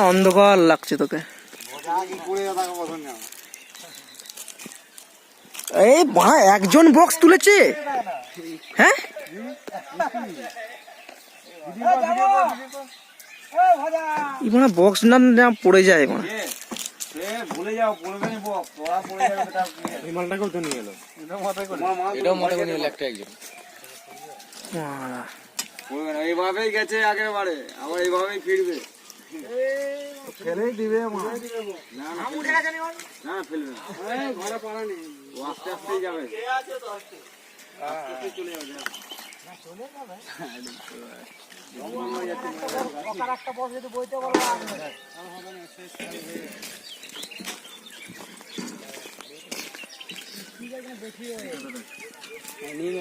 অন্ধকার লাগছে তোকে। এই বাড়া একজন বক্স তুলেছে, হ্যাঁ বক্স না পড়ে যায় ভুলে যাও, পড়বে না বক্স, ওরা পড়ে যাবে। এই মালটাকেও তো নিয়ে এলো, এটাও মাথায় করে নিয়ে এলো একটা একজন। এইভাবেই গেছে আগের বারে, আবার এইভাবেই ফিরবে। ফেলেই দিবে, না ফেলবে না, ঘরে পাড়া নেই, ও আস্তে আস্তেই যাবে, চলে যাবে। একটা বস যদি বইতে বলো